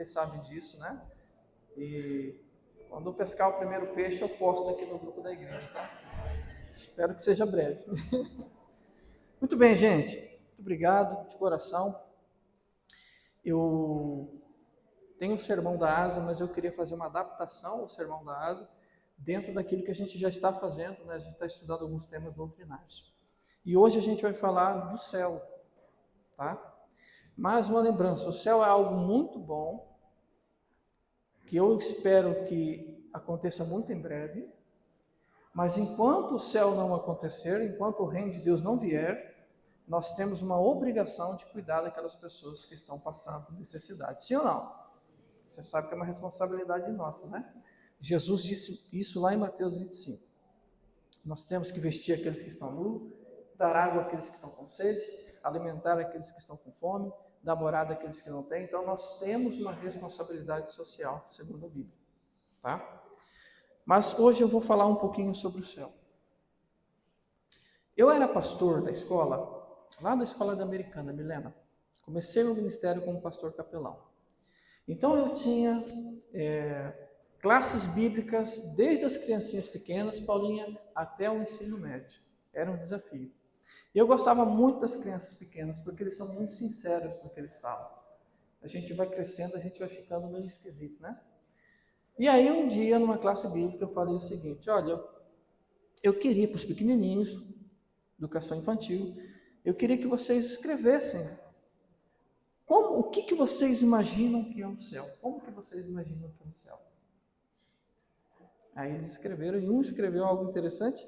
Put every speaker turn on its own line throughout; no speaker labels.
vocês sabem disso, né? E quando eu pescar o primeiro peixe, eu posto aqui no grupo da igreja, tá? Espero que seja breve. Muito bem, gente. Muito obrigado de coração. Eu tenho o Sermão da Asa, mas eu queria fazer uma adaptação ao Sermão da Asa dentro daquilo que a gente já está fazendo, né? A gente está estudando alguns temas doutrinários. E hoje a gente vai falar do céu, tá? Mas uma lembrança, o céu é algo muito bom, que eu espero que aconteça muito em breve, mas enquanto o céu não acontecer, enquanto o reino de Deus não vier, nós temos uma obrigação de cuidar daquelas pessoas que estão passando necessidade. Sim ou não? Você sabe que é uma responsabilidade nossa, né? Jesus disse isso lá em Mateus 25. Nós temos que vestir aqueles que estão nus, dar água àqueles que estão com sede, alimentar aqueles que estão com fome, dar morada àqueles que não têm. Então, nós temos uma responsabilidade social, segundo a Bíblia. Tá? Mas hoje eu vou falar um pouquinho sobre o céu. Eu era pastor da escola, lá da escola da Americana, Milena. Comecei meu ministério como pastor capelão. Então, eu tinha classes bíblicas desde as criancinhas pequenas, Paulinha, até o ensino médio. Era um desafio. E eu gostava muito das crianças pequenas, porque eles são muito sinceros no que eles falam. A gente vai crescendo, a gente vai ficando meio esquisito, né? E aí um dia, numa classe bíblica, eu falei o seguinte: olha, eu queria para os pequenininhos, educação infantil, eu queria que vocês escrevessem o que vocês imaginam que é o céu. Como que vocês imaginam que é o céu? Aí eles escreveram, e um escreveu algo interessante.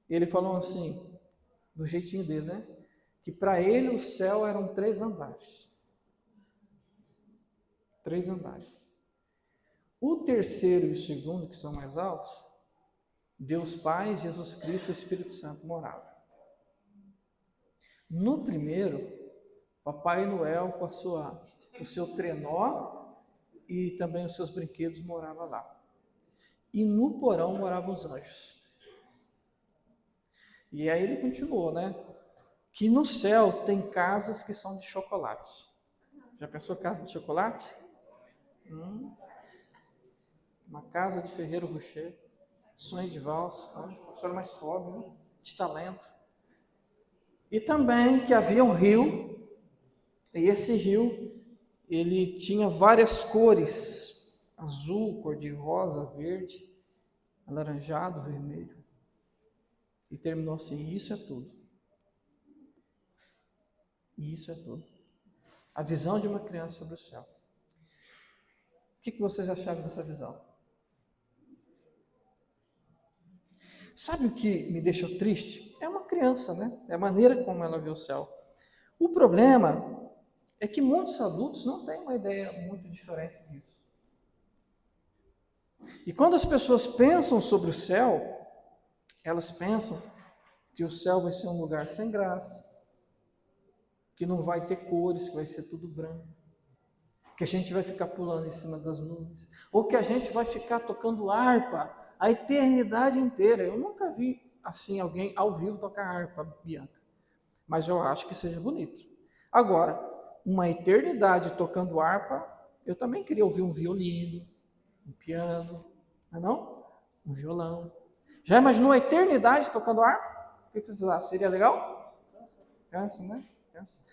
Ele falou assim, do jeitinho dele, né? Que para ele o céu eram 3 andares. 3 andares. O terceiro e o segundo, que são mais altos, Deus Pai, Jesus Cristo e o Espírito Santo moravam. No primeiro, Papai Noel com o seu trenó e também os seus brinquedos moravam lá. E no porão moravam os anjos. E aí ele continuou, né? Que no céu tem casas que são de chocolate. Já pensou casa de chocolate? Uma casa de Ferreiro Rocher, sonho de valsa, né? A pessoa mais pobre, né? De talento. E também que havia um rio, e esse rio, ele tinha várias cores, azul, cor-de-rosa, verde, alaranjado, vermelho. E terminou assim: isso é tudo. E isso é tudo. A visão de uma criança sobre o céu. O que vocês acharam dessa visão? Sabe o que me deixou triste? É uma criança, né? É a maneira como ela vê o céu. O problema é que muitos adultos não têm uma ideia muito diferente disso. E quando as pessoas pensam sobre o céu, elas pensam que o céu vai ser um lugar sem graça, que não vai ter cores, que vai ser tudo branco, que a gente vai ficar pulando em cima das nuvens, ou que a gente vai ficar tocando harpa a eternidade inteira. Eu nunca vi assim alguém ao vivo tocar harpa, Bianca, mas eu acho que seja bonito. Agora, uma eternidade tocando harpa, eu também queria ouvir um violino, um piano, não é não? Um violão. Já imaginou a eternidade tocando harpa? O que vocês acham? Seria legal? Cansa, né? Cansa.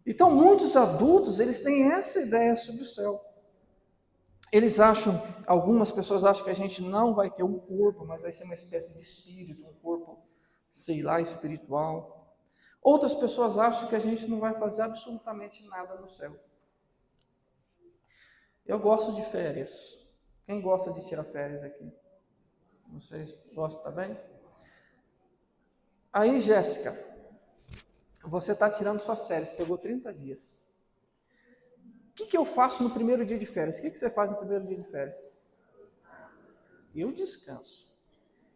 Então, muitos adultos, eles têm essa ideia sobre o céu. Eles acham, algumas pessoas acham que a gente não vai ter um corpo, mas vai ser uma espécie de espírito, um corpo, sei lá, espiritual. Outras pessoas acham que a gente não vai fazer absolutamente nada no céu. Eu gosto de férias. Quem gosta de tirar férias aqui? Vocês gostam também? Aí, Jéssica, você está tirando suas férias, pegou 30 dias. O que eu faço no primeiro dia de férias? O que você faz no primeiro dia de férias? Eu descanso.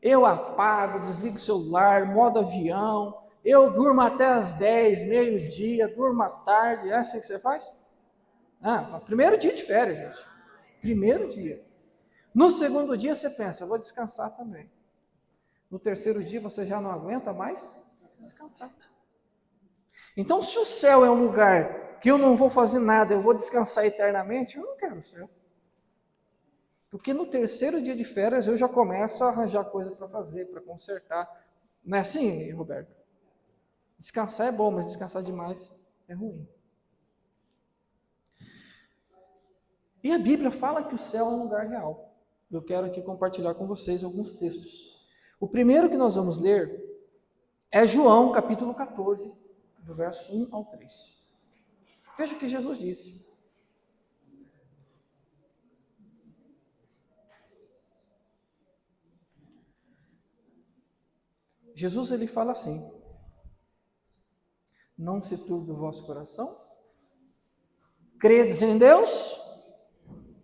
Eu apago, desligo o celular, modo avião, eu durmo até as 10, meio-dia, durmo à tarde. É assim que você faz? No primeiro dia de férias, gente. Primeiro dia. No segundo dia você pensa, eu vou descansar também. No terceiro dia você já não aguenta mais descansar. Então, se o céu é um lugar que eu não vou fazer nada, eu vou descansar eternamente, eu não quero o céu. Porque no terceiro dia de férias eu já começo a arranjar coisa para fazer, para consertar. Não é assim, Roberto? Descansar é bom, mas descansar demais é ruim. E a Bíblia fala que o céu é um lugar real. Eu quero aqui compartilhar com vocês alguns textos. O primeiro que nós vamos ler é João, capítulo 14, do verso 1 ao 3. Veja o que Jesus disse. Jesus, ele fala assim: não se turbe o vosso coração, credes em Deus,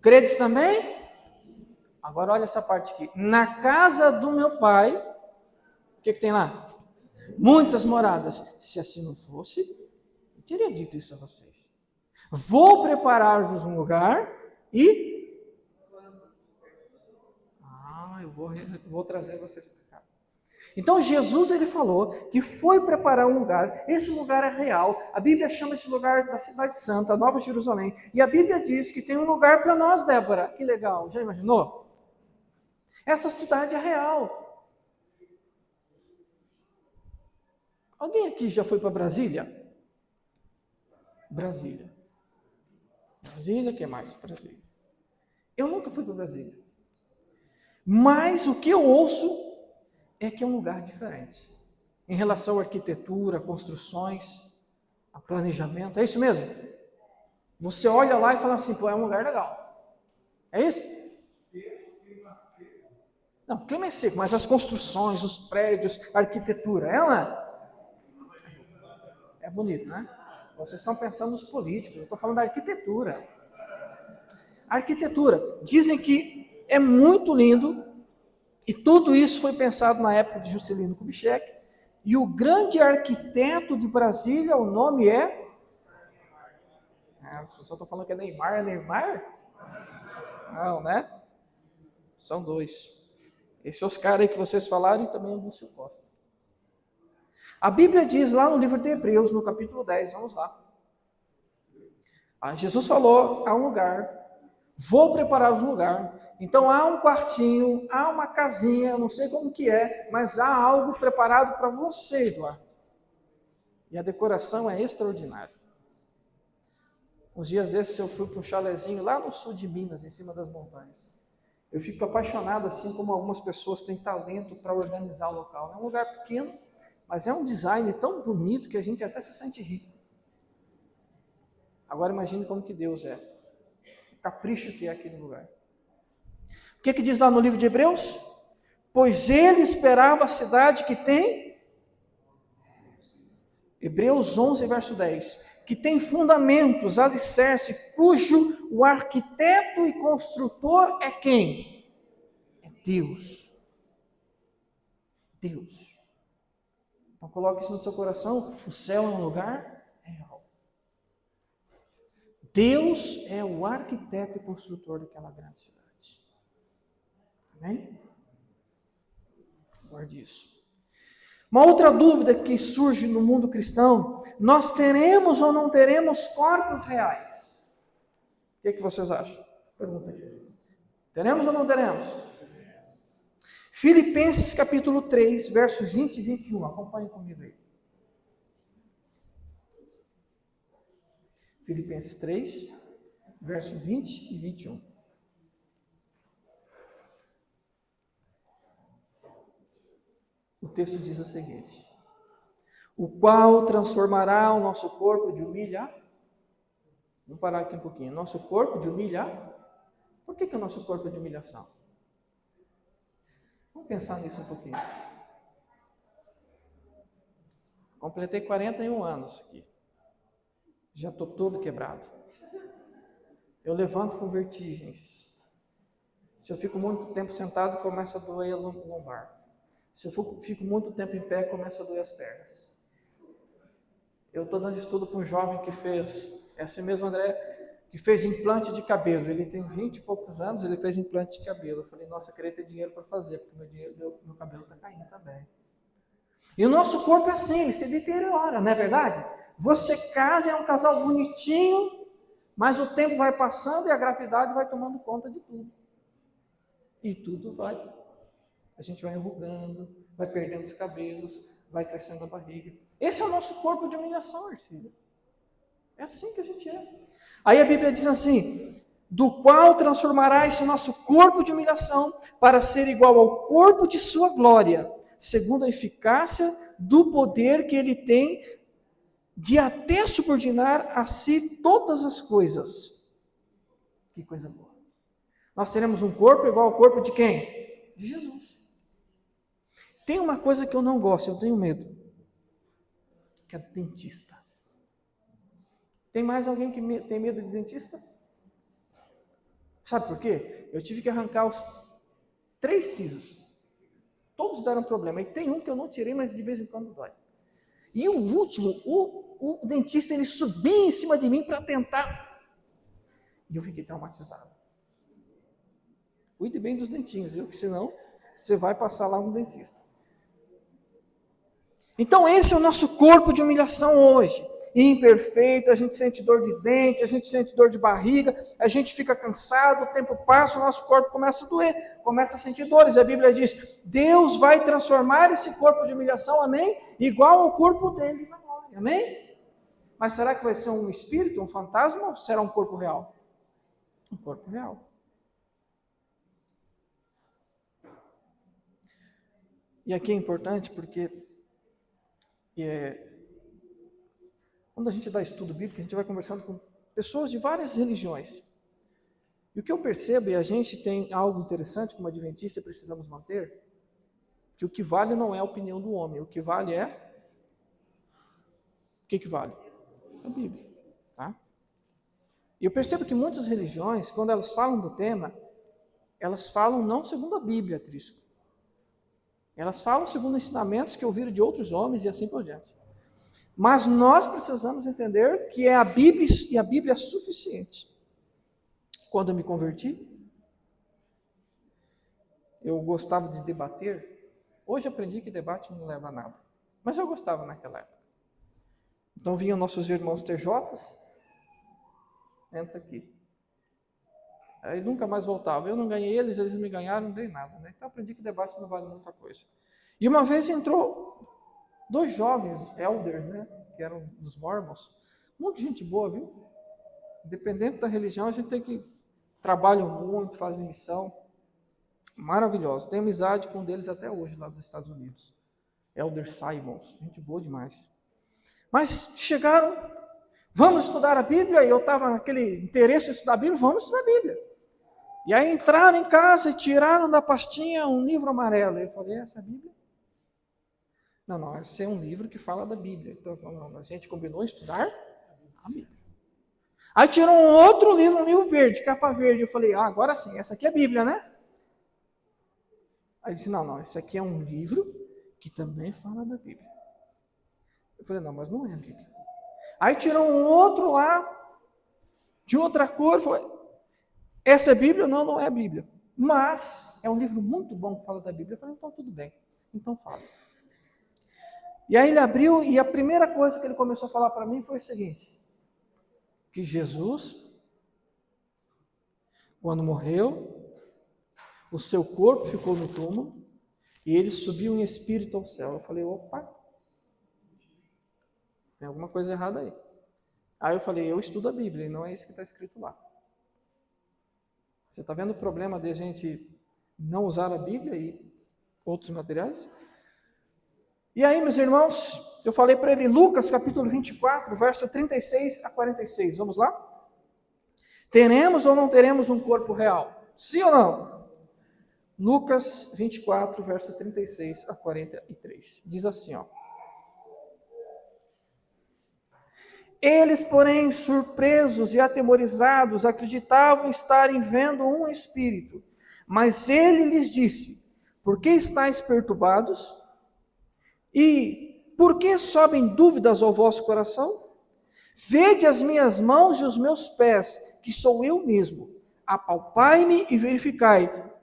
credes também? Agora olha essa parte aqui, na casa do meu pai, o que tem lá? Muitas moradas. Se assim não fosse, eu teria dito isso a vocês. Vou preparar-vos um lugar e... eu vou trazer vocês para cá. Então Jesus, ele falou que foi preparar um lugar. Esse lugar é real. A Bíblia chama esse lugar da Cidade Santa, a Nova Jerusalém. E a Bíblia diz que tem um lugar para nós, Débora. Que legal, já imaginou? Essa cidade é real. Alguém aqui já foi para Brasília? Brasília, o que mais? Brasília. Eu nunca fui para Brasília. Mas o que eu ouço é que é um lugar diferente. Em relação à arquitetura, construções, a planejamento. É isso mesmo? Você olha lá e fala assim, pô, é um lugar legal. É isso? Não, o clima é seco, mas as construções, os prédios, a arquitetura, é bonito, né? Vocês estão pensando nos políticos, eu estou falando da arquitetura. A arquitetura, dizem que é muito lindo, e tudo isso foi pensado na época de Juscelino Kubitschek, e o grande arquiteto de Brasília, o nome é... o pessoal está falando que é Neymar, Não, né? São dois. Esse Oscar aí que vocês falaram e também o Lúcio Costa. A Bíblia diz lá no livro de Hebreus, no capítulo 10, vamos lá. Jesus falou, há um lugar, vou preparar um lugar. Então há um quartinho, há uma casinha, eu não sei como que é, mas há algo preparado para você, Eduardo. E a decoração é extraordinária. Uns dias desses eu fui para um chalezinho lá no sul de Minas, em cima das montanhas. Eu fico apaixonado, assim como algumas pessoas têm talento para organizar o local. É um lugar pequeno, mas é um design tão bonito que a gente até se sente rico. Agora imagine como que Deus é. O capricho que é aquele lugar. O que diz lá no livro de Hebreus? Pois ele esperava a cidade que tem... Hebreus 11, verso 10. Que tem fundamentos, alicerce, cujo o arquiteto e construtor é quem? É Deus. Deus. Então coloque isso no seu coração, o céu é um lugar real. Deus é o arquiteto e construtor daquela grande cidade. Amém? Guarde isso. Uma outra dúvida que surge no mundo cristão, nós teremos ou não teremos corpos reais? O que vocês acham? Pergunta aqui. Teremos ou não teremos? Filipenses capítulo 3, versos 20 e 21. Acompanhe comigo aí. Filipenses 3, versos 20 e 21. O texto diz o seguinte: o qual transformará o nosso corpo de humilhar. Vamos parar aqui um pouquinho. Nosso corpo de humilhar. Por que o nosso corpo é de humilhação? Vamos pensar nisso um pouquinho. Completei 41 anos aqui. Já estou todo quebrado. Eu levanto com vertigens. Se eu fico muito tempo sentado, começa a doer a lombar. Se eu fico muito tempo em pé, começa a doer as pernas. Eu estou dando estudo para um jovem que fez, esse mesmo André, que fez implante de cabelo. Ele tem 20 e poucos anos, ele fez implante de cabelo. Eu falei, nossa, eu queria ter dinheiro para fazer, porque meu cabelo está caindo também. E o nosso corpo é assim, ele se deteriora, não é verdade? Você casa, é um casal bonitinho, mas o tempo vai passando e a gravidade vai tomando conta de tudo. E tudo vai. A gente vai enrugando, vai perdendo os cabelos, vai crescendo a barriga. Esse é o nosso corpo de humilhação, Arcílio. É assim que a gente é. Aí a Bíblia diz assim: do qual transformará esse nosso corpo de humilhação para ser igual ao corpo de sua glória, segundo a eficácia do poder que ele tem de até subordinar a si todas as coisas. Que coisa boa. Nós teremos um corpo igual ao corpo de quem? De Jesus. Tem uma coisa que eu não gosto, eu tenho medo, que é dentista. Tem mais alguém que tem medo de dentista? Sabe por quê? Eu tive que arrancar os 3 sisos. Todos deram problema. E tem um que eu não tirei, mas de vez em quando dói. E o último, o dentista, ele subia em cima de mim para tentar. E eu fiquei traumatizado. Cuide bem dos dentinhos, viu? Porque senão você vai passar lá no dentista. Então esse é o nosso corpo de humilhação hoje. Imperfeito, a gente sente dor de dente, a gente sente dor de barriga, a gente fica cansado, o tempo passa, o nosso corpo começa a doer, começa a sentir dores. A Bíblia diz: Deus vai transformar esse corpo de humilhação, amém? Igual ao corpo dele na glória, amém? Mas será que vai ser um espírito, um fantasma, ou será um corpo real? Um corpo real. E aqui é importante porque quando a gente dá estudo bíblico, a gente vai conversando com pessoas de várias religiões. E o que eu percebo, e a gente tem algo interessante como adventista precisamos manter, que o que vale não é a opinião do homem, o que vale é... O que vale? A Bíblia. Tá? E eu percebo que muitas religiões, quando elas falam do tema, elas falam não segundo a Bíblia, Trisco. Elas falam segundo ensinamentos que ouviram de outros homens e assim por diante. Mas nós precisamos entender que é a Bíblia e a Bíblia é suficiente. Quando eu me converti, eu gostava de debater. Hoje aprendi que debate não leva a nada. Mas eu gostava naquela época. Então vinham nossos irmãos TJs, entra aqui. Aí nunca mais voltava. Eu não ganhei eles me ganharam, não dei nada. Né? Então aprendi que debate não vale muita coisa. E uma vez entrou 2 jovens elders, né, que eram dos Mormons, muita gente boa, viu? Independente da religião, a gente tem que trabalham muito, fazem missão, maravilhosos. Tenho amizade com um deles até hoje, lá dos Estados Unidos. Elder Simons, gente boa demais. Mas chegaram, vamos estudar a Bíblia, e eu estava naquele interesse em estudar a Bíblia, vamos estudar a Bíblia. E aí entraram em casa e tiraram da pastinha um livro amarelo. Eu falei, essa é a Bíblia? Não, esse é um livro que fala da Bíblia. Então, a gente combinou em estudar a Bíblia. Aí tirou um outro livro, um livro verde, capa verde. Eu falei, agora sim, essa aqui é a Bíblia, né? Aí disse, não, esse aqui é um livro que também fala da Bíblia. Eu falei, não, mas não é a Bíblia. Aí tirou um outro lá, de outra cor, falou, essa é a Bíblia? Não é a Bíblia. Mas é um livro muito bom que fala da Bíblia. Eu falei, então tudo bem, então fala. E aí ele abriu, e a primeira coisa que ele começou a falar para mim foi o seguinte, que Jesus, quando morreu, o seu corpo ficou no túmulo, e ele subiu em espírito ao céu. Eu falei, opa, tem alguma coisa errada aí. Aí eu falei, eu estudo a Bíblia, e não é isso que está escrito lá. Você está vendo o problema de a gente não usar a Bíblia e outros materiais? E aí, meus irmãos, eu falei para ele, Lucas capítulo 24, verso 36 a 46. Vamos lá? Teremos ou não teremos um corpo real? Sim ou não? Lucas 24, verso 36 a 43. Diz assim, ó. Eles, porém, surpresos e atemorizados, acreditavam estarem vendo um espírito. Mas ele lhes disse, por que estáis perturbados? E por que sobem dúvidas ao vosso coração? Vede as minhas mãos e os meus pés, que sou eu mesmo. Apalpai-me e verificai,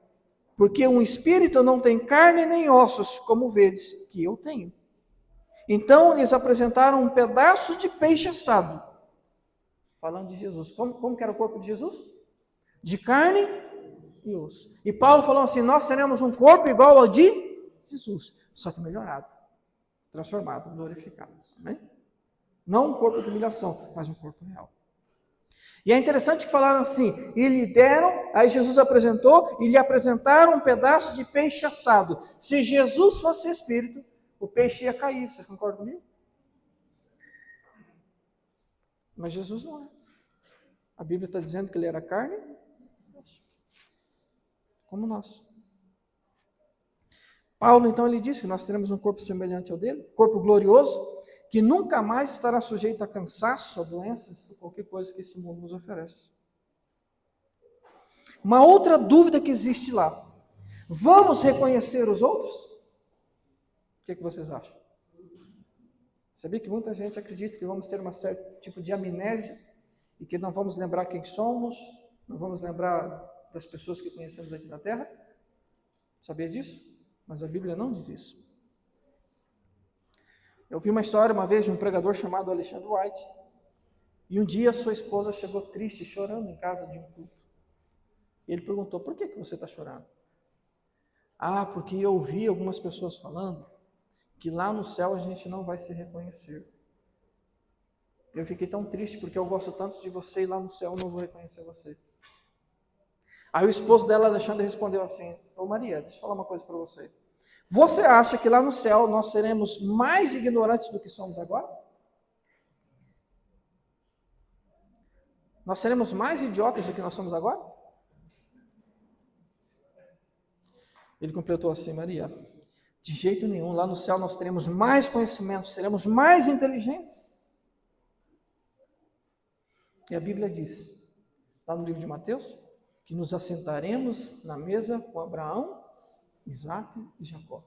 porque um espírito não tem carne nem ossos, como vedes que eu tenho. Então lhes apresentaram um pedaço de peixe assado. Falando de Jesus. Como que era o corpo de Jesus? De carne e osso. E Paulo falou assim, nós teremos um corpo igual ao de Jesus, só que melhorado, transformado, glorificado. Amém? Não um corpo de humilhação, mas um corpo real. E é interessante que falaram assim, e lhe deram, aí Jesus apresentou, e lhe apresentaram um pedaço de peixe assado. Se Jesus fosse espírito, o peixe ia cair, vocês concordam comigo? Mas Jesus não é. A Bíblia está dizendo que ele era carne, como nós. Paulo, então, ele disse que nós teremos um corpo semelhante ao dele, corpo glorioso, que nunca mais estará sujeito a cansaço, a doenças, a qualquer coisa que esse mundo nos oferece. Uma outra dúvida que existe lá. Vamos reconhecer os outros? O que vocês acham? Sabia que muita gente acredita que vamos ter um certo tipo de amnésia e que não vamos lembrar quem somos, não vamos lembrar das pessoas que conhecemos aqui na Terra? Sabia disso? Mas a Bíblia não diz isso. Eu vi uma história uma vez de um pregador chamado Alexander White. E um dia sua esposa chegou triste, chorando em casa de um culto. E ele perguntou, por que você está chorando? Ah, porque eu ouvi algumas pessoas falando que lá no céu a gente não vai se reconhecer. Eu fiquei tão triste porque eu gosto tanto de você e lá no céu eu não vou reconhecer você. Aí o esposo dela, Alexandre, respondeu assim, ô Maria, deixa eu falar uma coisa para você. Você acha que lá no céu nós seremos mais ignorantes do que somos agora? Nós seremos mais idiotas do que nós somos agora? Ele completou assim, Maria, de jeito nenhum, lá no céu nós teremos mais conhecimento, seremos mais inteligentes. E a Bíblia diz, lá no livro de Mateus, que nos assentaremos na mesa com Abraão, Isaac e Jacó.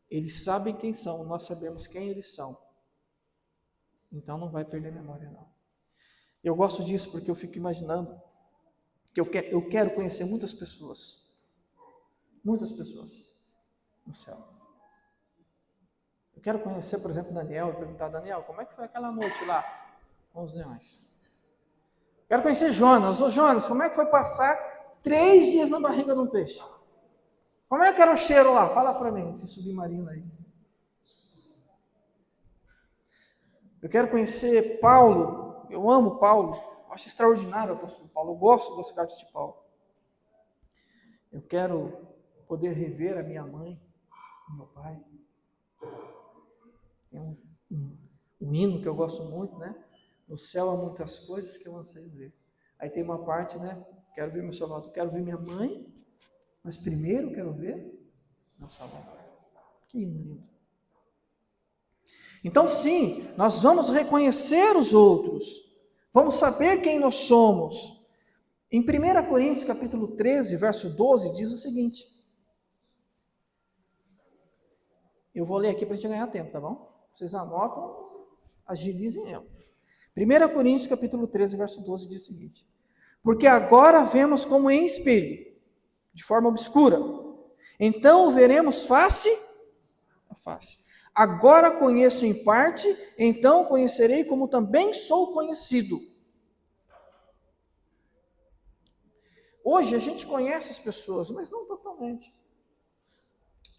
Eles sabem quem são, nós sabemos quem eles são. Então não vai perder memória não. Eu gosto disso porque eu fico imaginando que eu quero conhecer muitas pessoas no céu. Eu quero conhecer, por exemplo, Daniel e perguntar, Daniel, como é que foi aquela noite lá com os leões? Quero conhecer Jonas. Ô Jonas, como é que foi passar 3 dias na barriga de um peixe? Como é que era o cheiro lá? Fala para mim, esse submarino aí. Eu quero conhecer Paulo. Eu amo Paulo. Eu acho extraordinário o apóstolo Paulo. Eu gosto das cartas de Paulo. Eu quero poder rever a minha mãe, o meu pai. Tem um hino que eu gosto muito, né? No céu há muitas coisas que eu anseio ver. Aí tem uma parte, né? Quero ver meu Salvador. Quero ver minha mãe. Mas primeiro quero ver meu Salvador. Que lindo. Então sim, nós vamos reconhecer os outros. Vamos saber quem nós somos. Em 1 Coríntios capítulo 13, verso 12, diz o seguinte. Eu vou ler aqui para a gente ganhar tempo, tá bom? Vocês anotam, agilizem eu. 1 Coríntios capítulo 13, verso 12 diz o seguinte. Porque agora vemos como em espelho, de forma obscura. Então o veremos face a face. Agora conheço em parte, então conhecerei como também sou conhecido. Hoje a gente conhece as pessoas, mas não totalmente.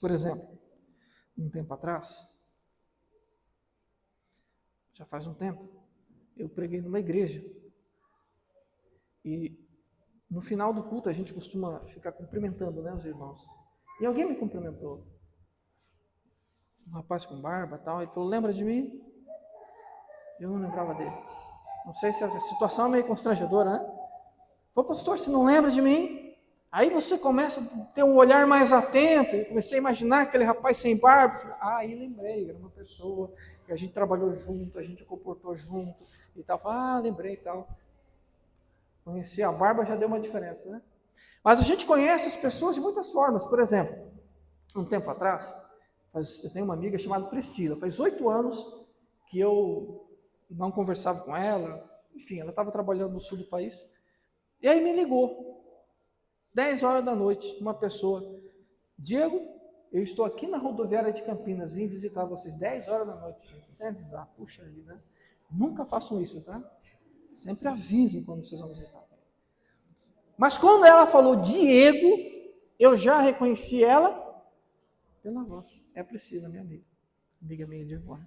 Por exemplo, um tempo atrás, já faz um tempo, eu preguei numa igreja. E no final do culto a gente costuma ficar cumprimentando, né, os irmãos. E alguém me cumprimentou. Um rapaz com barba e tal. Ele falou, lembra de mim? Eu não lembrava dele. Não sei se a situação é meio constrangedora, né? Falei, pastor, você não lembra de mim? Aí você começa a ter um olhar mais atento. Eu comecei a imaginar aquele rapaz sem barba. Aí lembrei, era uma pessoa que a gente trabalhou junto, a gente comportou junto e tal. Falei, lembrei e tal. Conhecer a barba já deu uma diferença, né? Mas a gente conhece as pessoas de muitas formas. Por exemplo, um tempo atrás, eu tenho uma amiga chamada Priscila. Faz 8 anos que eu não conversava com ela. Enfim, ela estava trabalhando no sul do país. E aí me ligou, 10 horas da noite, uma pessoa. Diego, Eu estou aqui na rodoviária de Campinas, vim visitar vocês 10 horas da noite, gente, sem avisar. Puxa vida, nunca façam isso, tá? Sempre avisem quando vocês vão visitar. Mas quando ela falou Diego, eu já reconheci ela pela voz. É a Priscila, minha amiga minha de Ivone.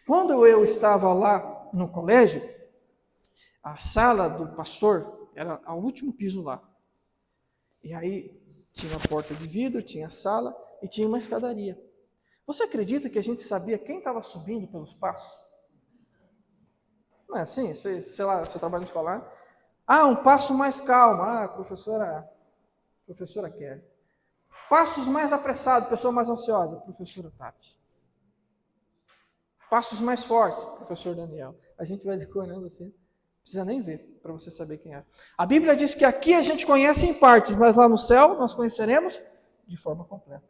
Quando eu estava lá no colégio, a sala do pastor era ao último piso lá. E aí tinha a porta de vidro, tinha a sala e tinha uma escadaria. Você acredita que a gente sabia quem estava subindo pelos passos? Não é assim? Sei lá, você trabalha no escolar? Ah, um passo mais calmo. Ah, professora quer. Passos mais apressados, pessoa mais ansiosa, professora Tati. Passos mais fortes, professor Daniel. A gente vai decorando assim, não precisa nem ver para você saber quem é. A Bíblia diz que aqui a gente conhece em partes, mas lá no céu nós conheceremos de forma completa.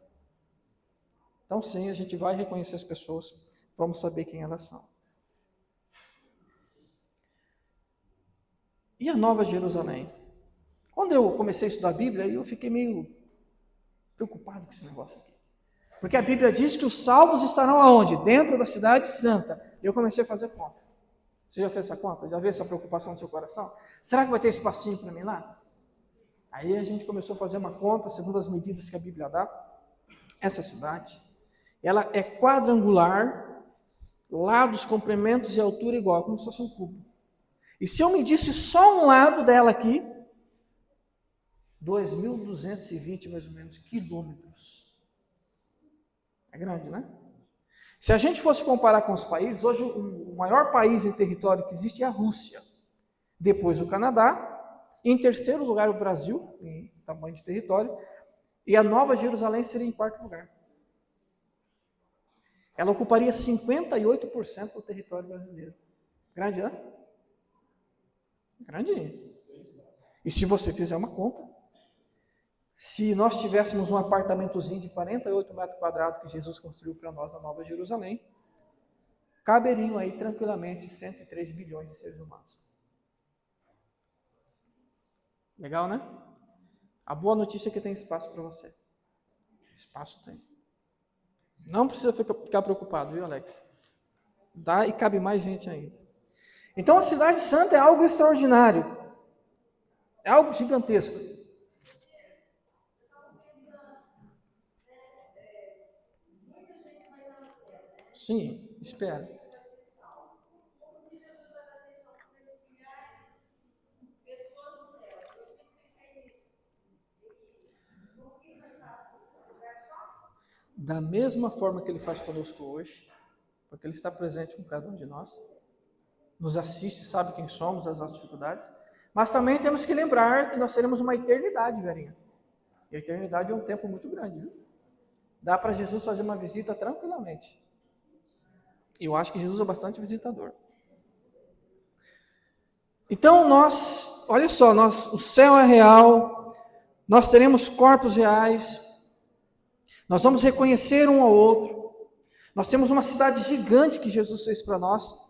Então sim, a gente vai reconhecer as pessoas, vamos saber quem elas são. E a Nova Jerusalém? Quando eu comecei a estudar a Bíblia, eu fiquei meio preocupado com esse negócio aqui. Porque a Bíblia diz que os salvos estarão aonde? Dentro da cidade santa. E eu comecei a fazer conta. Você já fez essa conta? Já viu essa preocupação no seu coração? Será que vai ter espacinho para mim lá? Aí a gente começou a fazer uma conta, segundo as medidas que a Bíblia dá. Essa cidade, ela é quadrangular, lados, comprimentos e altura igual, como se fosse um cubo. E se eu medisse só um lado dela aqui, 2.220 mais ou menos quilômetros. É grande, né? Se a gente fosse comparar com os países, hoje o maior país em território que existe é a Rússia. Depois o Canadá. E em terceiro lugar o Brasil, em tamanho de território. E a Nova Jerusalém seria em quarto lugar. Ela ocuparia 58% do território brasileiro. Grande, né? Grandinho. E se você fizer uma conta, se nós tivéssemos um apartamentozinho de 48 metros quadrados que Jesus construiu para nós na Nova Jerusalém, caberiam aí tranquilamente 103 bilhões de seres humanos. Legal, né? A boa notícia é que tem espaço para você. Espaço tem. Não precisa ficar preocupado, viu, Alex? Dá e cabe mais gente ainda. Então a Cidade Santa é algo extraordinário. É algo gigantesco. Sim, espera. Da mesma forma que Ele faz conosco hoje, porque Ele está presente com cada um de nós, nos assiste, sabe quem somos, as nossas dificuldades, mas também temos que lembrar que nós teremos uma eternidade, Verinha. E a eternidade é um tempo muito grande, viu? Dá para Jesus fazer uma visita tranquilamente. Eu acho que Jesus é bastante visitador. Então olha só, o céu é real, nós teremos corpos reais, nós vamos reconhecer um ao outro, nós temos uma cidade gigante que Jesus fez para nós.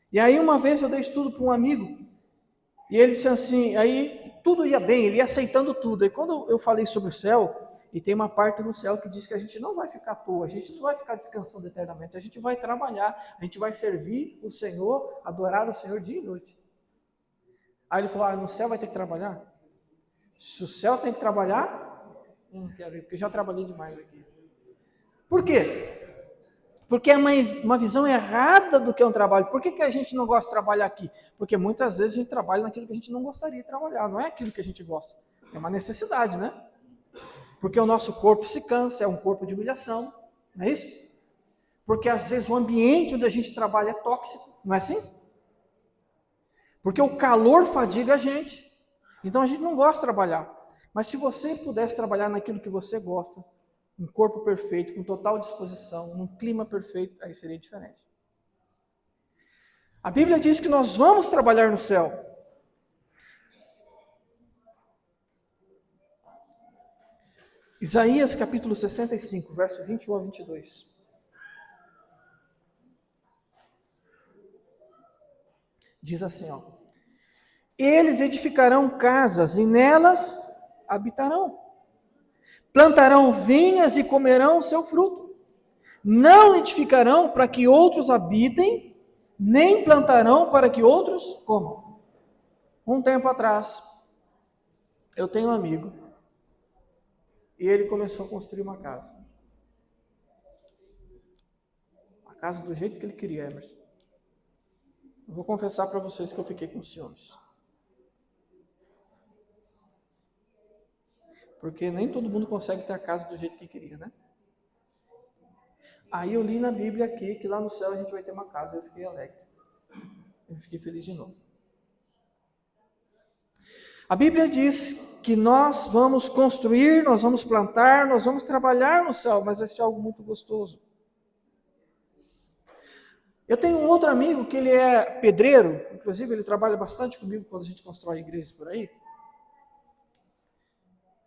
E aí uma vez eu dei estudo para um amigo, e ele disse assim, aí tudo ia bem, ele ia aceitando tudo. E quando eu falei sobre o céu, e tem uma parte no céu que diz que a gente não vai ficar à toa, a gente não vai ficar descansando eternamente, a gente vai trabalhar, a gente vai servir o Senhor, adorar o Senhor dia e noite. Aí ele falou, no céu vai ter que trabalhar? Se o céu tem que trabalhar, eu não quero ir, porque já trabalhei demais aqui. Por quê? Porque é uma visão errada do que é um trabalho. Por que a gente não gosta de trabalhar aqui? Porque muitas vezes a gente trabalha naquilo que a gente não gostaria de trabalhar, não é aquilo que a gente gosta. É uma necessidade, né? Porque o nosso corpo se cansa, é um corpo de humilhação, não é isso? Porque às vezes o ambiente onde a gente trabalha é tóxico, não é assim? Porque o calor fadiga a gente. Então a gente não gosta de trabalhar. Mas se você pudesse trabalhar naquilo que você gosta, um corpo perfeito, com total disposição, num clima perfeito, aí seria diferente. A Bíblia diz que nós vamos trabalhar no céu. Isaías capítulo 65, verso 21 a 22. Diz assim, ó: eles edificarão casas e nelas habitarão. Plantarão vinhas e comerão o seu fruto. Não edificarão para que outros habitem, nem plantarão para que outros comam. Um tempo atrás, eu tenho um amigo, e ele começou a construir uma casa. A casa do jeito que ele queria, Emerson. Eu vou confessar para vocês que eu fiquei com ciúmes. Porque nem todo mundo consegue ter a casa do jeito que queria, né? Aí eu li na Bíblia aqui que lá no céu a gente vai ter uma casa. Eu fiquei alegre. Eu fiquei feliz de novo. A Bíblia diz que nós vamos construir, nós vamos plantar, nós vamos trabalhar no céu, mas vai ser algo muito gostoso. Eu tenho um outro amigo que ele é pedreiro, inclusive ele trabalha bastante comigo quando a gente constrói igrejas por aí.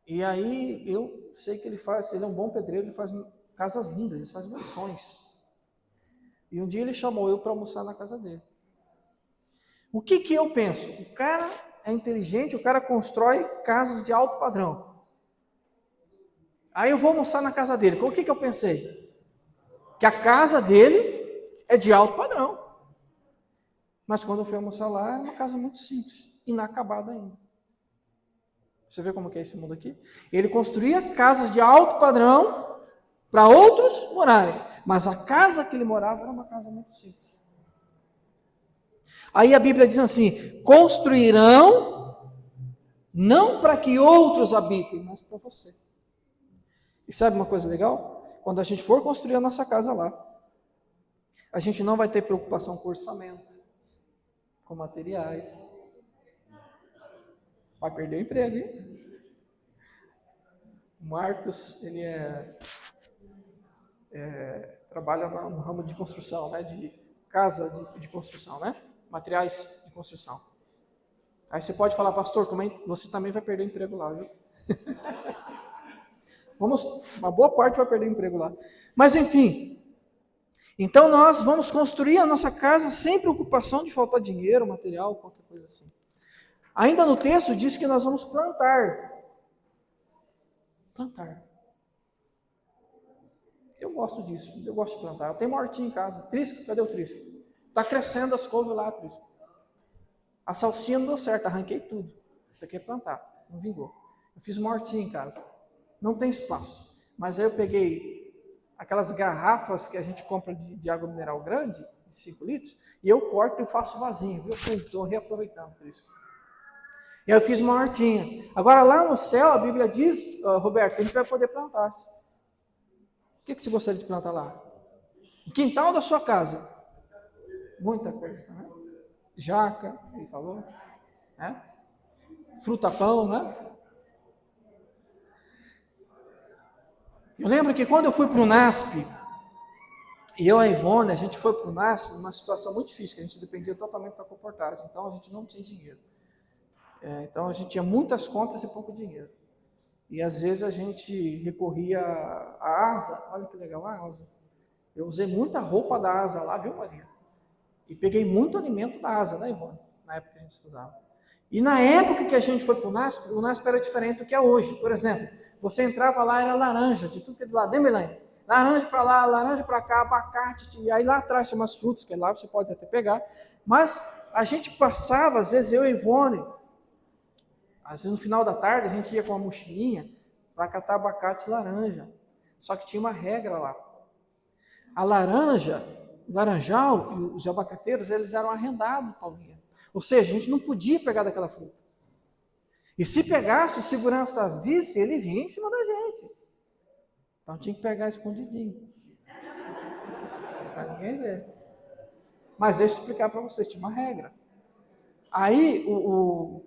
E aí eu sei que ele é um bom pedreiro, ele faz casas lindas, ele faz mansões. E um dia ele chamou eu para almoçar na casa dele. O que eu penso? O cara é inteligente, o cara constrói casas de alto padrão. Aí eu vou almoçar na casa dele. O que eu pensei? Que a casa dele é de alto padrão. Mas quando eu fui almoçar lá, era uma casa muito simples, inacabada ainda. Você vê como que é esse mundo aqui? Ele construía casas de alto padrão para outros morarem. Mas a casa que ele morava era uma casa muito simples. Aí a Bíblia diz assim: construirão não para que outros habitem, mas para você. E sabe uma coisa legal? Quando a gente for construir a nossa casa lá, a gente não vai ter preocupação com orçamento, com materiais. Vai perder o emprego, hein? O Marcos, ele trabalha no ramo de construção, né? De casa de construção, né? Materiais de construção. Aí você pode falar, pastor, você também vai perder o emprego lá, viu? Uma boa parte vai perder o emprego lá. Mas enfim, então nós vamos construir a nossa casa sem preocupação de faltar dinheiro, material, qualquer coisa assim. Ainda no texto diz que nós vamos plantar. Plantar. Eu gosto disso, eu gosto de plantar. Eu tenho uma hortinha em casa. Trisco, cadê o Trisco? Está crescendo as couves lá, Trisco. A salsinha não deu certo, arranquei tudo. Isso aqui é plantar, não vingou. Eu fiz uma hortinha em casa. Não tem espaço. Mas aí eu peguei aquelas garrafas que a gente compra de água mineral grande, de 5 litros, e eu corto e faço vasinho. Eu estou reaproveitando por isso. E aí eu fiz uma hortinha. Agora lá no céu, a Bíblia diz, Roberto, que a gente vai poder plantar. O que você gostaria de plantar lá? O quintal da sua casa. Muita coisa, né? Jaca, ele falou. Né? Fruta-pão, né? Eu lembro que quando eu fui para o NASP, e eu e a Ivone, a gente foi para o NASP numa situação muito difícil, que a gente dependia totalmente da comportagem, então a gente não tinha dinheiro. Então a gente tinha muitas contas e pouco dinheiro. E às vezes a gente recorria à asa, olha que legal, a asa. Eu usei muita roupa da asa lá, viu, Maria? E peguei muito alimento da asa, né, Ivone? Na época que a gente estudava. E na época que a gente foi para o NASP era diferente do que é hoje. Por exemplo, você entrava lá, era laranja, de tudo que é do lado, né, Milene? Laranja para lá, laranja para cá, abacate, e aí lá atrás tem umas frutas, que lá você pode até pegar. Mas a gente passava, às vezes eu e Ivone, às vezes no final da tarde a gente ia com uma mochilinha para catar abacate e laranja. Só que tinha uma regra lá. A laranja, o laranjal e os abacateiros, eles eram arrendados, Paulinha. Ou seja, a gente não podia pegar daquela fruta. E se pegasse, o segurança visse, ele vinha em cima da gente. Então tinha que pegar escondidinho. Para ninguém ver. Mas deixa eu explicar para vocês, tinha uma regra. Aí o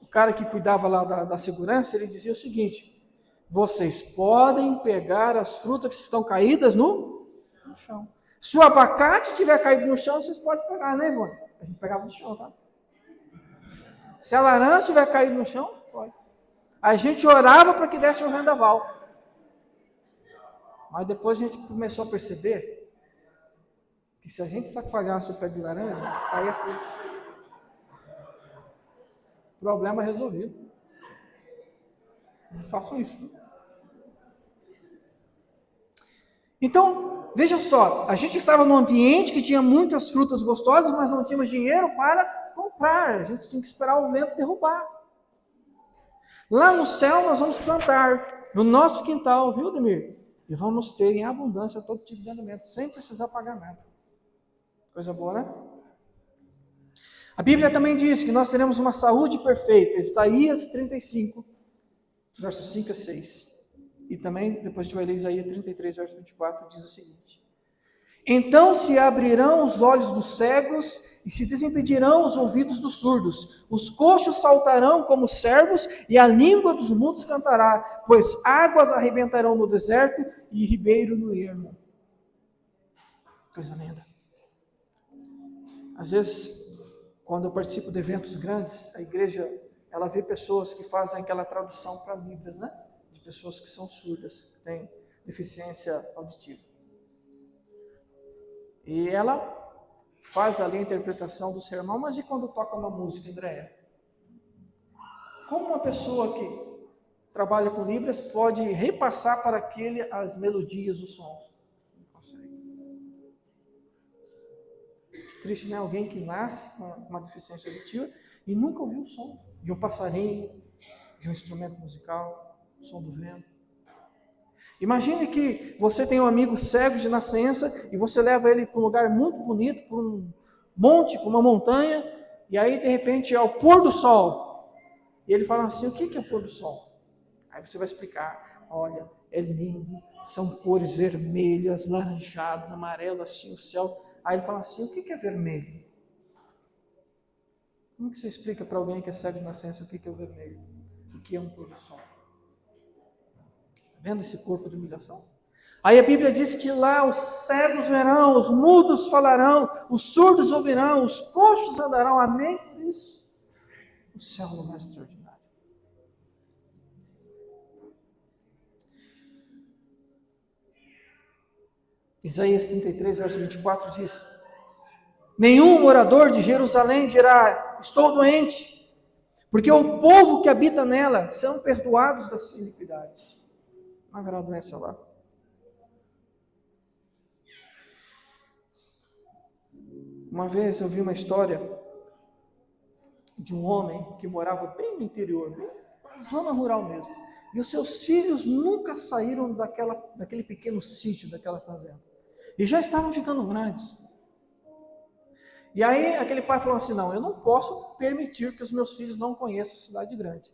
cara que cuidava lá da segurança, ele dizia o seguinte: vocês podem pegar as frutas que estão caídas no chão. Se o abacate tiver caído no chão, vocês podem pegar, né, Ivone? A gente pegava no chão, tá? Se a laranja tiver caído no chão, pode. A gente orava para que desse um vendaval. Mas depois a gente começou a perceber que se a gente sacoalhasse o pé de laranja, caía fruta. Problema resolvido. Não façam isso. Então, veja só, a gente estava num ambiente que tinha muitas frutas gostosas, mas não tínhamos dinheiro para comprar, a gente tinha que esperar o vento derrubar. Lá no céu nós vamos plantar, no nosso quintal, viu, Demir? E vamos ter em abundância todo tipo de alimento, sem precisar pagar nada. Coisa boa, né? A Bíblia também diz que nós teremos uma saúde perfeita, Isaías 35, versos 5 a 6. E também, depois a gente vai ler Isaías 33, verso 24, diz o seguinte: então se abrirão os olhos dos cegos e se desimpedirão os ouvidos dos surdos. Os coxos saltarão como servos e a língua dos mudos cantará, pois águas arrebentarão no deserto e ribeiro no ermo. Coisa linda. Às vezes, quando eu participo de eventos grandes, a igreja, ela vê pessoas que fazem aquela tradução para Libras, né? De pessoas que são surdas, que têm deficiência auditiva. E ela faz ali a interpretação do sermão, mas e quando toca uma música, Andréia? Como uma pessoa que trabalha com Libras pode repassar para aquele as melodias, os sons? Não consegue. Que triste, né? Alguém que nasce com uma deficiência auditiva e nunca ouviu o som de um passarinho, de um instrumento musical, o som do vento. Imagine que você tem um amigo cego de nascença e você leva ele para um lugar muito bonito, para um monte, para uma montanha, e aí de repente é o pôr do sol. E ele fala assim: o que é o pôr do sol? Aí você vai explicar: olha, é lindo, são cores vermelhas, laranjadas, amarelas, assim o céu. Aí ele fala assim: o que é vermelho? Como que você explica para alguém que é cego de nascença o que é o vermelho? O que é um pôr do sol? Vendo esse corpo de humilhação? Aí a Bíblia diz que lá os cegos verão, os mudos falarão, os surdos ouvirão, os coxos andarão. Amém? Por isso, o céu é um lugar extraordinário. Isaías 33, verso 24 diz: nenhum morador de Jerusalém dirá: estou doente, porque o povo que habita nela são perdoados das suas iniquidades. Não haverá doença lá. Uma vez eu vi uma história de um homem que morava bem no interior, bem na zona rural mesmo. E os seus filhos nunca saíram daquele pequeno sítio, daquela fazenda. E já estavam ficando grandes. E aí aquele pai falou assim: não, eu não posso permitir que os meus filhos não conheçam a cidade grande.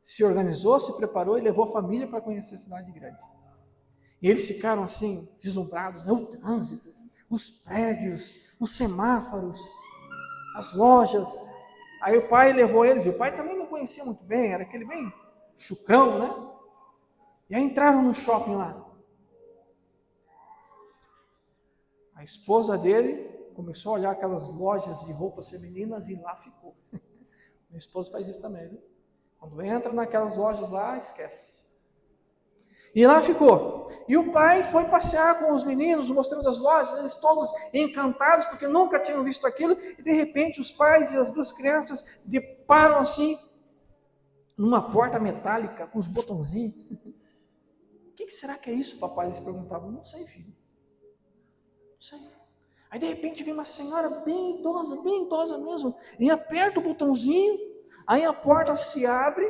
Se organizou, se preparou e levou a família para conhecer a cidade grande. E eles ficaram assim, deslumbrados, né? O trânsito, os prédios, os semáforos, as lojas. Aí o pai levou eles, e o pai também não conhecia muito bem, era aquele bem chucrão, né? E aí entraram no shopping lá. A esposa dele começou a olhar aquelas lojas de roupas femininas e lá ficou. Minha esposa faz isso também, viu? Quando entra naquelas lojas lá, esquece. E lá ficou. E o pai foi passear com os meninos, mostrando as lojas, eles todos encantados, porque nunca tinham visto aquilo, e de repente os pais e as duas crianças deparam assim, numa porta metálica, com os botãozinhos. O que será que é isso, papai? Eles perguntavam. Não sei, filho. Não sei. Aí de repente vem uma senhora bem idosa mesmo, e aperta o botãozinho, aí a porta se abre,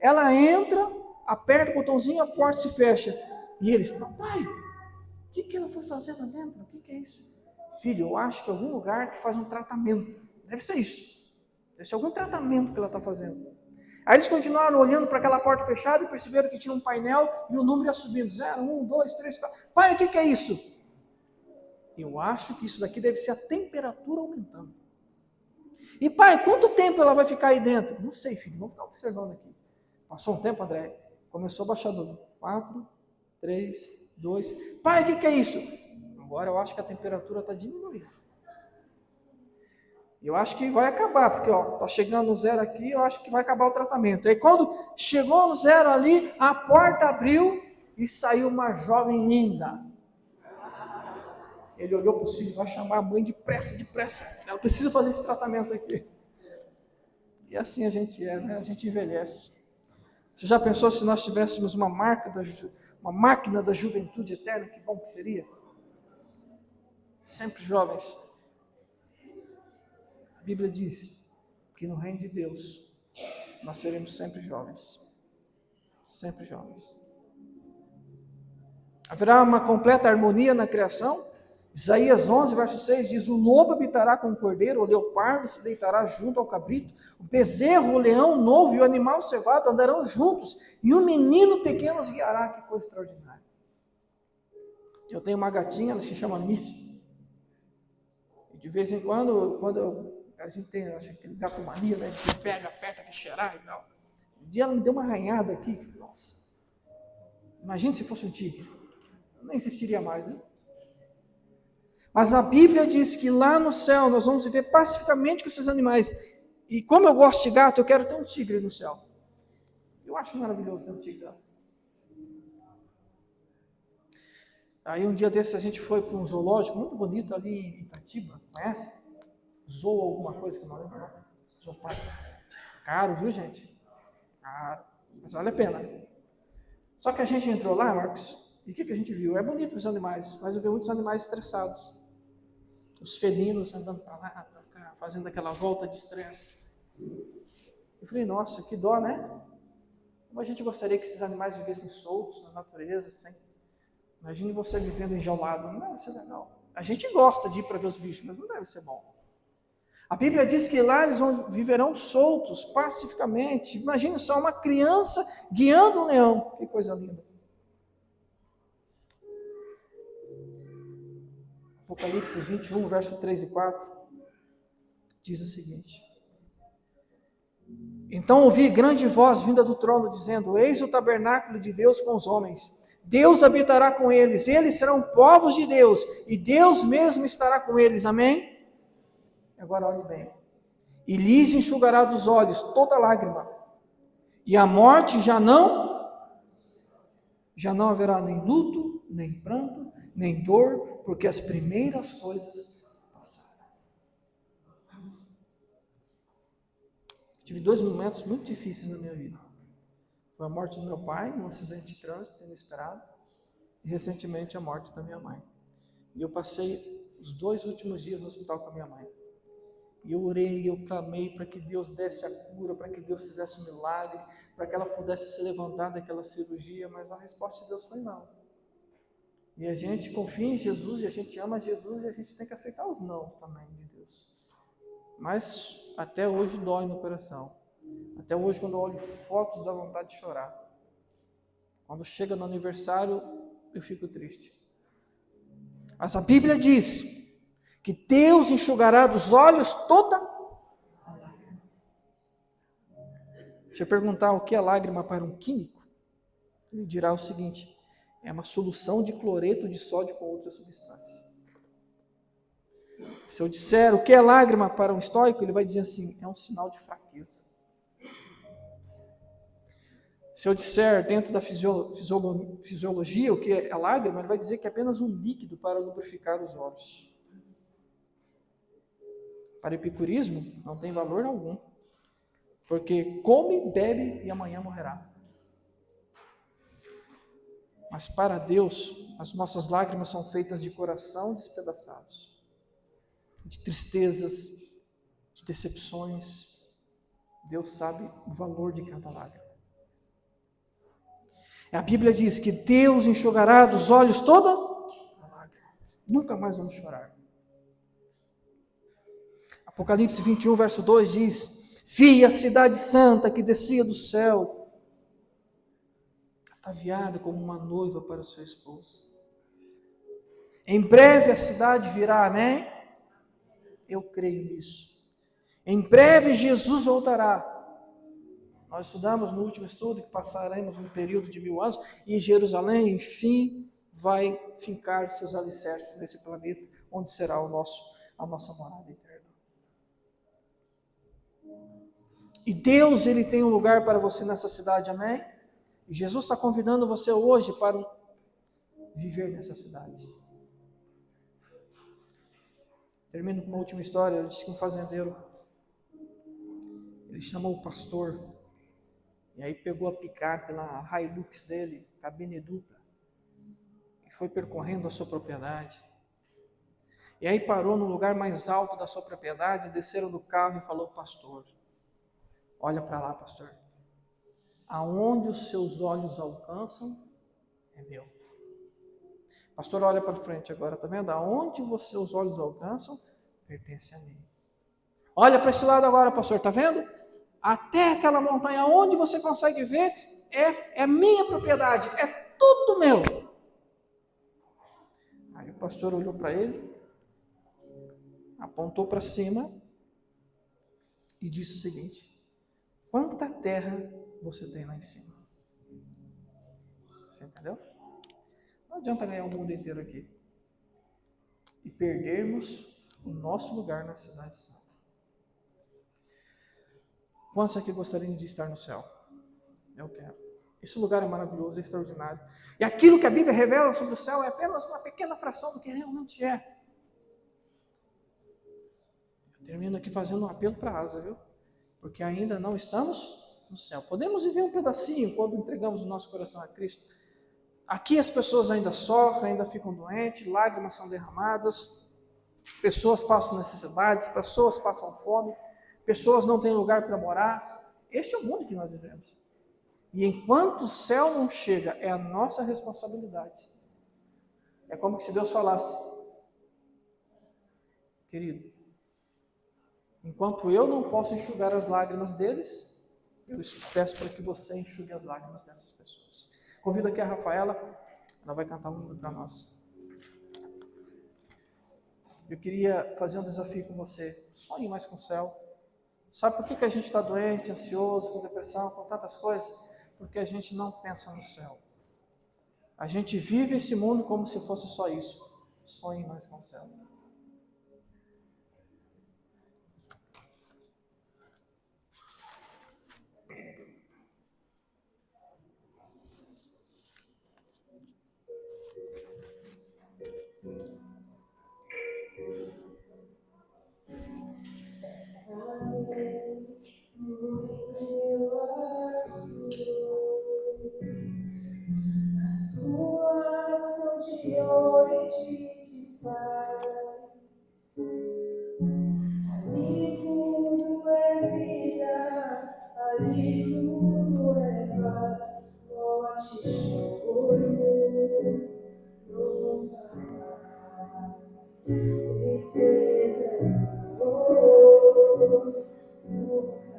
ela entra, aperta o botãozinho, a porta se fecha. E eles: papai, o que ela foi fazer lá dentro? O que é isso? Filho, eu acho que é algum lugar que faz um tratamento. Deve ser isso. Deve ser algum tratamento que ela está fazendo. Aí eles continuaram olhando para aquela porta fechada e perceberam que tinha um painel e o número ia subindo. 0, 1, 2, 3, 4. Pai, o que é isso? Eu acho que isso daqui deve ser a temperatura aumentando. E pai, quanto tempo ela vai ficar aí dentro? Não sei, filho, vamos ficar observando aqui. Passou um tempo, André, começou a baixar do 4, 3, 2. Pai, o que é isso? Agora eu acho que a temperatura está diminuindo. Eu acho que vai acabar, porque está chegando no 0 aqui, eu acho que vai acabar o tratamento. Aí quando chegou no 0 ali, a porta abriu e saiu uma jovem linda. Ele olhou para o filho: vai chamar a mãe depressa. Ela precisa fazer esse tratamento aqui. E assim a gente é, né? A gente envelhece. Você já pensou se nós tivéssemos uma marca uma máquina da juventude eterna, que bom que seria. Sempre jovens. A Bíblia diz que no reino de Deus nós seremos sempre jovens. Sempre jovens. Haverá uma completa harmonia na criação. Isaías 11, verso 6 diz: o lobo habitará com o cordeiro, o leopardo se deitará junto ao cabrito, o bezerro, o leão novo e o animal cevado andarão juntos, e um menino pequeno os guiará. Que coisa extraordinária. Eu tenho uma gatinha, ela se chama Missy. E de vez em quando a gente tem aquele gato mania, né, que pega, aperta, quer cheirar e tal. Um dia ela me deu uma arranhada aqui. Nossa. Imagina se fosse um tigre. Eu não insistiria mais, né? Mas a Bíblia diz que lá no céu nós vamos viver pacificamente com esses animais. E como eu gosto de gato, eu quero ter um tigre no céu. Eu acho maravilhoso ter um tigre lá. Aí um dia desses a gente foi para um zoológico muito bonito ali em Itatiba, conhece? Zoo alguma coisa que eu não lembro, não. Zooparque. Caro, viu, gente? Caro, mas vale a pena. Só que a gente entrou lá, Marcos, e o que a gente viu? É bonito os animais, mas eu vi muitos animais estressados. Os felinos andando para lá, pra cá, fazendo aquela volta de estresse. Eu falei, nossa, que dó, né? Como a gente gostaria que esses animais vivessem soltos na natureza, sem... Imagine você vivendo enjaulado, não deve ser legal. A gente gosta de ir para ver os bichos, mas não deve ser bom. A Bíblia diz que lá eles viverão soltos, pacificamente. Imagine só uma criança guiando um leão. Que coisa linda. Apocalipse 21, verso 3 e 4, diz o seguinte: então ouvi grande voz vinda do trono, dizendo: eis o tabernáculo de Deus com os homens. Deus habitará com eles serão povos de Deus, e Deus mesmo estará com eles. Amém? Agora olhe bem. E lhes enxugará dos olhos toda lágrima, e a morte já não haverá nem luto, nem pranto, nem dor, porque as primeiras coisas passaram. Tive 2 momentos muito difíceis na minha vida. Foi a morte do meu pai, num acidente de trânsito inesperado, e recentemente a morte da minha mãe. E eu passei os 2 últimos dias no hospital com a minha mãe. E eu orei, eu clamei para que Deus desse a cura, para que Deus fizesse um milagre, para que ela pudesse se levantar daquela cirurgia, mas a resposta de Deus foi não. E a gente confia em Jesus, e a gente ama Jesus, e a gente tem que aceitar os não também de Deus. Mas até hoje dói no coração. Até hoje, quando eu olho fotos, dá vontade de chorar. Quando chega no aniversário, eu fico triste. Mas a Bíblia diz que Deus enxugará dos olhos toda a lágrima. Se eu perguntar o que é lágrima para um químico, ele dirá o seguinte: é uma solução de cloreto de sódio com outra substância. Se eu disser o que é lágrima para um estoico, ele vai dizer assim: é um sinal de fraqueza. Se eu disser dentro da fisiologia o que é lágrima, ele vai dizer que é apenas um líquido para lubrificar os olhos. Para o epicurismo, não tem valor algum, porque come, bebe e amanhã morrerá. Mas para Deus, as nossas lágrimas são feitas de coração despedaçados, de tristezas, de decepções. Deus sabe o valor de cada lágrima. A Bíblia diz que Deus enxugará dos olhos toda a lágrima. Nunca mais vamos chorar. Apocalipse 21, verso 2 diz: vi a cidade santa que descia do céu, ataviada como uma noiva para o seu esposo. Em breve a cidade virá, amém? Eu creio nisso. Em breve Jesus voltará. Nós estudamos no último estudo que passaremos um período de 1000 anos, e Jerusalém, enfim, vai fincar seus alicerces nesse planeta, onde será a nossa morada eterna. E Deus, Ele tem um lugar para você nessa cidade, amém? E Jesus está convidando você hoje para viver nessa cidade. Termino com uma última história. Diz que um fazendeiro, ele chamou o pastor, e aí pegou a picape lá, a Hilux dele, cabine dupla, e foi percorrendo a sua propriedade. E aí parou no lugar mais alto da sua propriedade, desceram do carro e falou: pastor, olha para lá, pastor. Aonde os seus olhos alcançam, é meu. Pastor, olha para frente agora, tá vendo? Aonde os seus olhos alcançam, pertence a mim. Olha para esse lado agora, pastor, tá vendo? Até aquela montanha, onde você consegue ver, é minha propriedade, é tudo meu. Aí o pastor olhou para ele, apontou para cima e disse o seguinte: quanta terra você tem lá em cima? Você entendeu? Não adianta ganhar o mundo inteiro aqui e perdermos o nosso lugar na cidade santa. Quantos aqui gostariam de estar no céu? Eu quero. Esse lugar é maravilhoso, é extraordinário. E aquilo que a Bíblia revela sobre o céu é apenas uma pequena fração do que realmente é. Eu termino aqui fazendo um apelo para a Asa, viu? Porque ainda não estamos no céu. Podemos viver um pedacinho quando entregamos o nosso coração a Cristo. Aqui as pessoas ainda sofrem, ainda ficam doentes, lágrimas são derramadas, pessoas passam necessidades, pessoas passam fome, pessoas não têm lugar para morar. Este é o mundo que nós vivemos. E enquanto o céu não chega, é a nossa responsabilidade. É como se Deus falasse: querido, enquanto eu não posso enxugar as lágrimas deles, eu peço para que você enxugue as lágrimas dessas pessoas. Convido aqui a Rafaela, ela vai cantar um hino para nós. Eu queria fazer um desafio com você. Sonhe mais com o céu. Sabe por que a gente está doente, ansioso, com depressão, com tantas coisas? Porque a gente não pensa no céu. A gente vive esse mundo como se fosse só isso. Sonhe mais com o céu.
As ruas são de ouro e de cristais. Ali tudo é vida, ali tudo é paz. Morte, choro, nunca mais. Tristeza e dor, nunca mais.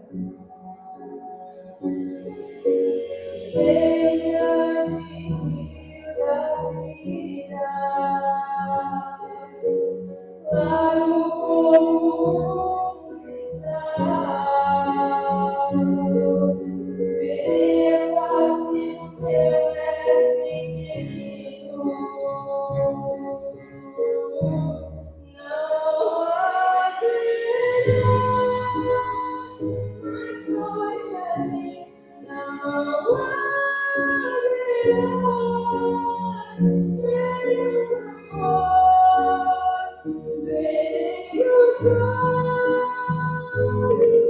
Venha de rio da vida, claro como um cristal. Verei a face do teu mestre querido. Não haverá mais noite ali, não haverá nenhum amor. Verei os olhos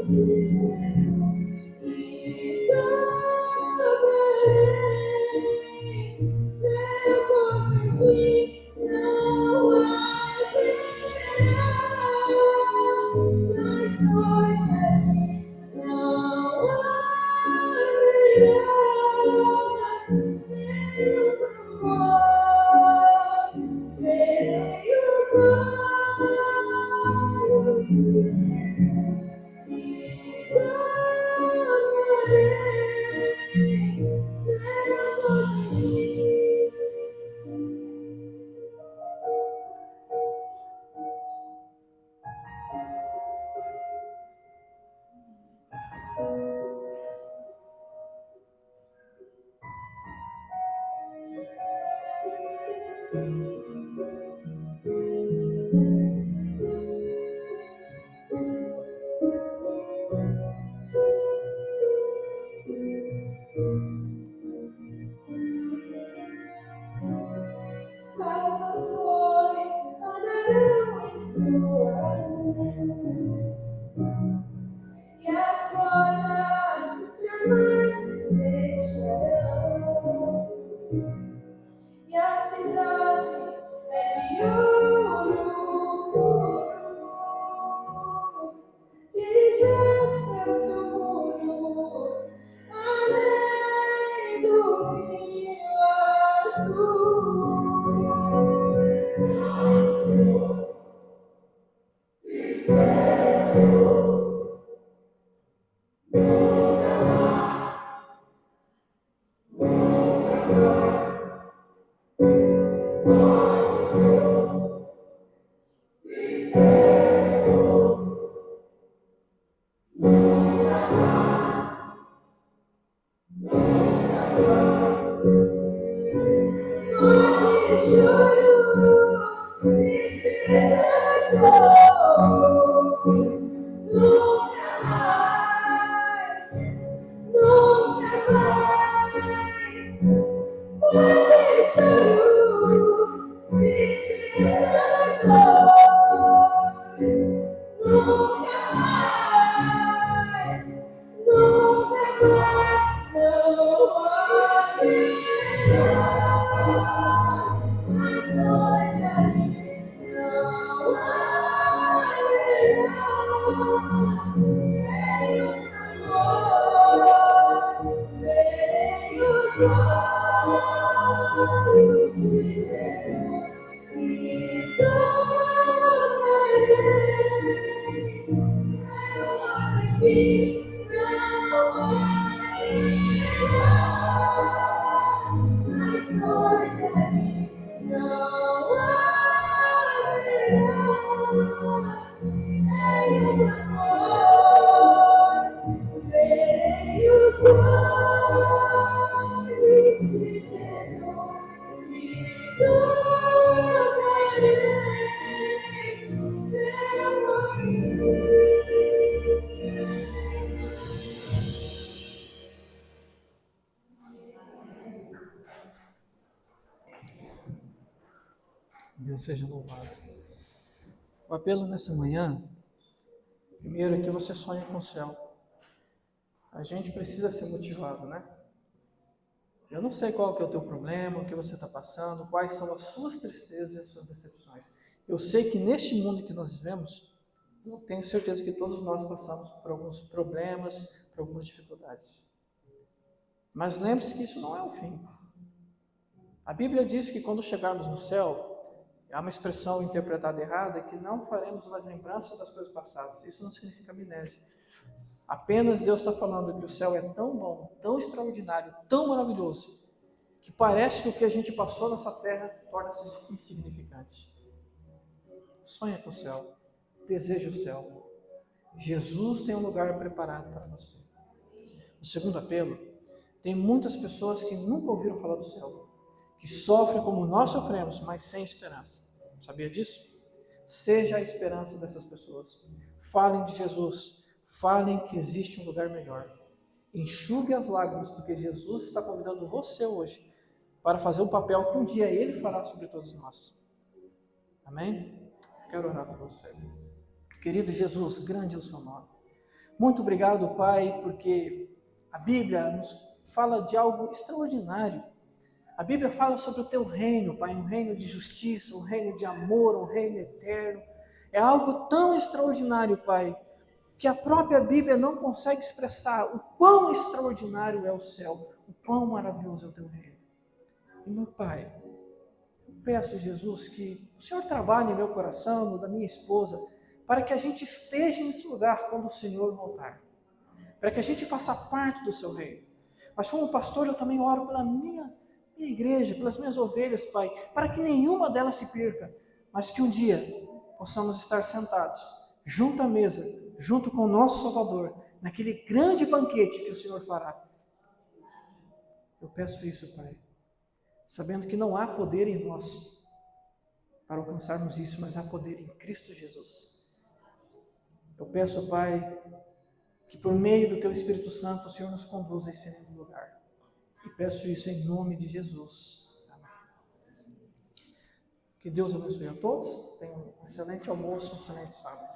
de Jesus e cantarei seu corpo enfim. Não haverá mais noite ali, não haverá nenhum amor. Verei os olhos de Jesus e cantarei seu nome. As nações andarão em sua luz, e as portas jamais se fecharão, e a cidade
Deus seja louvado. O apelo nessa manhã, primeiro é que você sonhe com o céu. A gente precisa ser motivado, né? Eu não sei qual que é o teu problema, o que você está passando, quais são as suas tristezas e as suas decepções. Eu sei que neste mundo que nós vivemos, eu tenho certeza que todos nós passamos por alguns problemas, por algumas dificuldades. Mas lembre-se que isso não é o fim. A Bíblia diz que quando chegarmos no céu, há uma expressão interpretada errada, que não faremos mais lembrança das coisas passadas. Isso não significa amnésia. Apenas Deus está falando que o céu é tão bom, tão extraordinário, tão maravilhoso, que parece que o que a gente passou nessa terra torna-se insignificante. Sonha com o céu, deseja o céu. Jesus tem um lugar preparado para você. O segundo apelo, tem muitas pessoas que nunca ouviram falar do céu, que sofrem como nós sofremos, mas sem esperança. Sabia disso? Seja a esperança dessas pessoas. Falem de Jesus, falem que existe um lugar melhor. Enxugue as lágrimas, porque Jesus está convidando você hoje para fazer o papel que um dia Ele fará sobre todos nós. Amém? Quero orar por você. Querido Jesus, grande é o seu nome. Muito obrigado, Pai, porque a Bíblia nos fala de algo extraordinário. A Bíblia fala sobre o teu reino, Pai, um reino de justiça, um reino de amor, um reino eterno. É algo tão extraordinário, Pai, que a própria Bíblia não consegue expressar o quão extraordinário é o céu, o quão maravilhoso é o teu reino. E, meu Pai, eu peço, Jesus, que o Senhor trabalhe em meu coração, no da minha esposa, para que a gente esteja nesse lugar quando o Senhor voltar, para que a gente faça parte do seu reino. Mas como pastor, eu também oro pela minha igreja, pelas minhas ovelhas, Pai, para que nenhuma delas se perca, mas que um dia possamos estar sentados, junto à mesa, junto com o nosso Salvador, naquele grande banquete que o Senhor fará. Eu peço isso, Pai, sabendo que não há poder em nós para alcançarmos isso, mas há poder em Cristo Jesus. Eu peço, Pai, que por meio do Teu Espírito Santo o Senhor nos conduza a esse lugar. E peço isso em nome de Jesus. Amém. Que Deus abençoe a todos. Tenham um excelente almoço, um excelente sábado.